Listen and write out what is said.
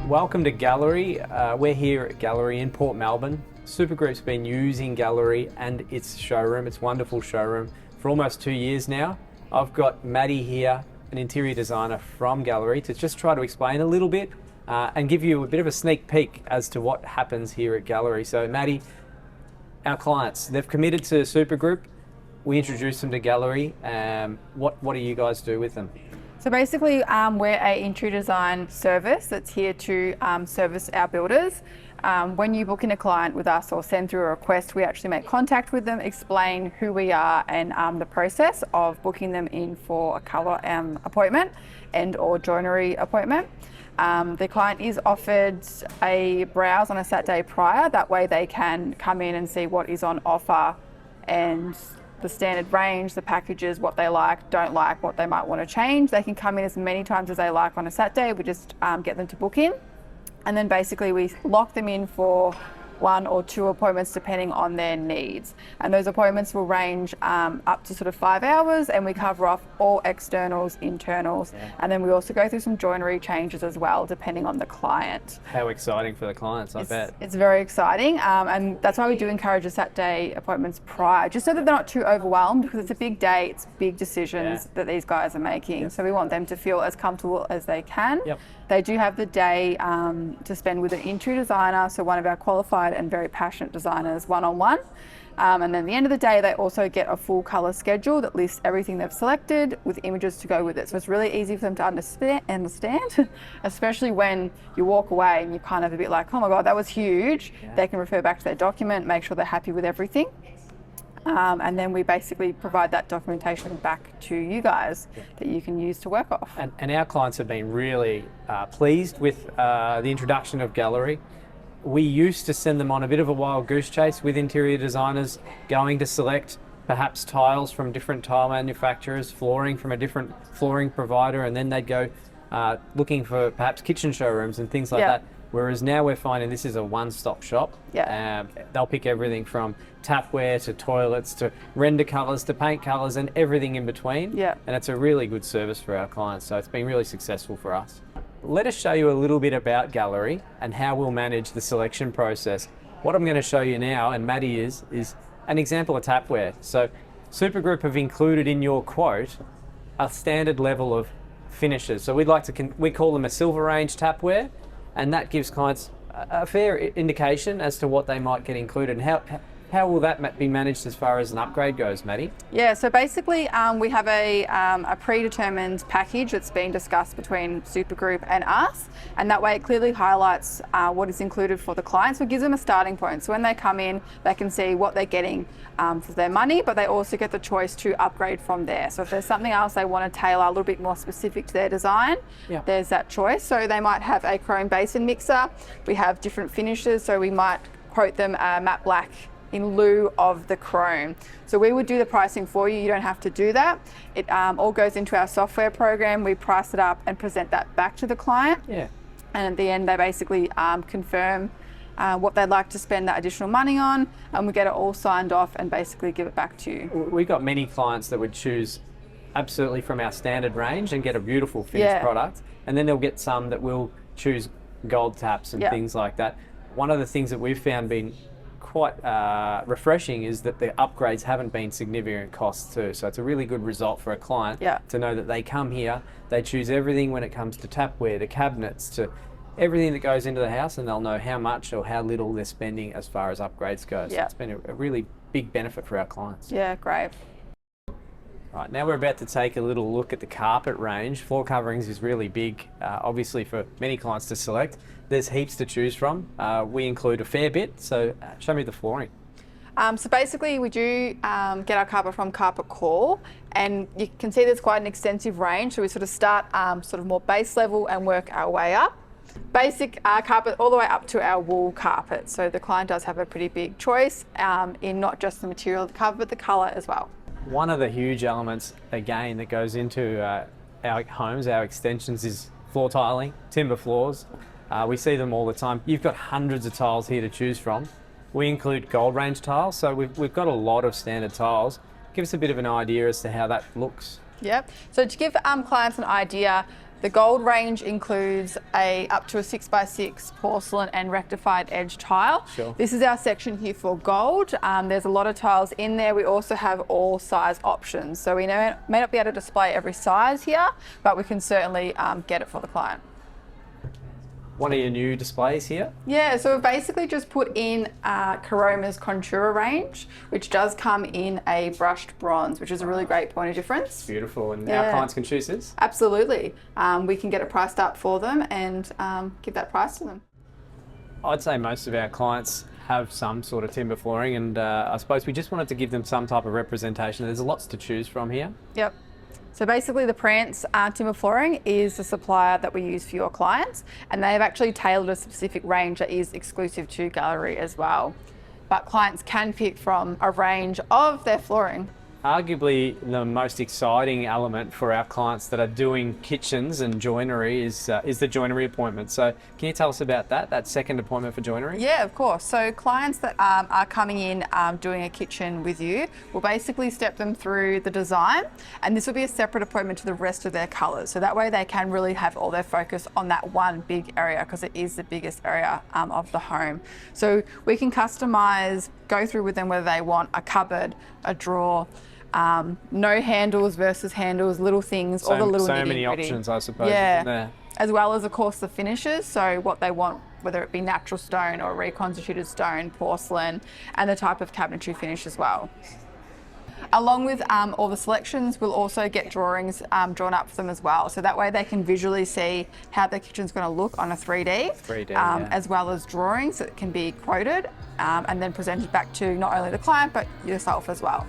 Welcome to Gallerie. We're here at Gallerie in Port Melbourne. Supergroup's been using Gallerie and its showroom, its wonderful showroom, for almost 2 years now. I've got Maddie here, an interior designer from Gallerie, to just try to explain a little bit and give you a bit of a sneak peek as to what happens here at Gallerie. So Maddie, our clients, they've committed to Supergroup. We introduce them to Gallerie. What do you guys do with them? So basically, we're an interior design service that's here to service our builders. When you book in a client with us or send through a request, we actually make contact with them, explain who we are and the process of booking them in for a colour appointment and or joinery appointment. The client is offered a browse on a Saturday prior. That way they can come in and see what is on offer and the standard range, the packages, what they like, don't like, what they might want to change. They can come in as many times as they like on a Saturday. We just get them to book in. And then basically we lock them in for 1 or 2 appointments depending on their needs. And those appointments will range up to sort of 5 hours, and we cover off all externals, internals, and then we also go through some joinery changes as well depending on the client. How exciting for the clients, I bet. It's very exciting, and that's why we do encourage the Saturday appointments prior, just so that they're not too overwhelmed, because it's a big day, it's big decisions that these guys are making. So we want them to feel as comfortable as they can. They do have the day to spend with an interior designer, so one of our qualified and very passionate designers one-on-one. And then at the end of the day, they also get a full colour schedule that lists everything they've selected with images to go with it. So it's really easy for them to understand, especially when you walk away and you're kind of a bit like, oh my God, that was huge. They can refer back to their document, make sure they're happy with everything. And then we basically provide that documentation back to you guys that you can use to work off. And our clients have been really pleased with the introduction of Gallerie. We used to send them on a bit of a wild goose chase with interior designers, going to select perhaps tiles from different tile manufacturers, flooring from a different flooring provider, and then they'd go looking for perhaps kitchen showrooms and things like that. Whereas now we're finding this is a one-stop shop. They'll pick everything from tapware to toilets to render colours to paint colours and everything in between. And it's a really good service for our clients, so it's been really successful for us. Let us show you a little bit about Gallerie and how we'll manage the selection process. What I'm going to show you now, and Maddie is an example of tapware. So Supergroup have included in your quote a standard level of finishes. So we call them a silver range tapware, and that gives clients a fair indication as to what they might get included. And how will that be managed as far as an upgrade goes, Maddie? So basically we have a predetermined package that's been discussed between Supergroup and us, and that way it clearly highlights what is included for the client. So it gives them a starting point. So when they come in, they can see what they're getting for their money, but they also get the choice to upgrade from there. So if there's something else they want to tailor a little bit more specific to their design, there's that choice. So they might have a chrome basin mixer. We have different finishes, so we might quote them matte black in lieu of the chrome. So we would do the pricing for you. You don't have to do that. It all goes into our software program. We price it up and present that back to the client. And at the end, they basically confirm what they'd like to spend that additional money on, and we get it all signed off and basically give it back to you. We've got many clients that would choose absolutely from our standard range and get a beautiful finished product, and then they'll get some that will choose gold taps and things like that. One of the things that we've found been quite refreshing is that the upgrades haven't been significant costs too. So it's a really good result for a client to know that they come here, they choose everything when it comes to tapware, to cabinets, to everything that goes into the house, and they'll know how much or how little they're spending as far as upgrades go. So it's been a really big benefit for our clients. Great. Right, now we're about to take a little look at the carpet range. Floor coverings is really big, obviously for many clients to select. There's heaps to choose from. We include a fair bit, so show me the flooring. So basically we do get our carpet from Carpet Call, and you can see there's quite an extensive range. So we sort of start sort of more base level and work our way up. Basic carpet all the way up to our wool carpet. So the client does have a pretty big choice in not just the material of the cover, but the colour as well. One of the huge elements, again, that goes into our homes, our extensions, is floor tiling, timber floors. We see them all the time. You've got hundreds of tiles here to choose from. We include gold range tiles, so we've got a lot of standard tiles. Give us a bit of an idea as to how that looks. So to give clients an idea, The gold range includes up to a 6x6 porcelain and rectified edge tile. Sure. This is our section here for gold. There's a lot of tiles in there. We also have all size options. So we may not be able to display every size here, but we can certainly get it for the client. One of your new displays here. Yeah, so we've basically just put in Caroma's Contura range, which does come in a brushed bronze, which is a really great point of difference. Beautiful, and Yeah. our clients can choose this? Absolutely. We can get it priced up for them and give that price to them. I'd say most of our clients have some sort of timber flooring, and I suppose we just wanted to give them some type of representation. There's lots to choose from here. Yep. So basically the Prance timber flooring is the supplier that we use for your clients, and they've actually tailored a specific range that is exclusive to Gallerie as well. But clients can pick from a range of their flooring. Arguably the most exciting element for our clients that are doing kitchens and joinery is the joinery appointment. So can you tell us about that second appointment for joinery? Yeah, of course. So clients that are coming in doing a kitchen with you, we'll basically step them through the design, and this will be a separate appointment to the rest of their colours. So that way they can really have all their focus on that one big area, because it is the biggest area of the home. So we can customise, go through with them whether they want a cupboard, a drawer, no handles versus handles, little things, all the little so nitty-gritty. many options, I suppose, Yeah, isn't there? as well as of course the finishes, so what they want, whether it be natural stone or reconstituted stone, porcelain, and the type of cabinetry finish as well. Along with all the selections, we'll also get drawings drawn up for them as well, so that way they can visually see how their kitchen's going to look on a 3D, yeah. as well as drawings that can be quoted and then presented back to not only the client but yourself as well.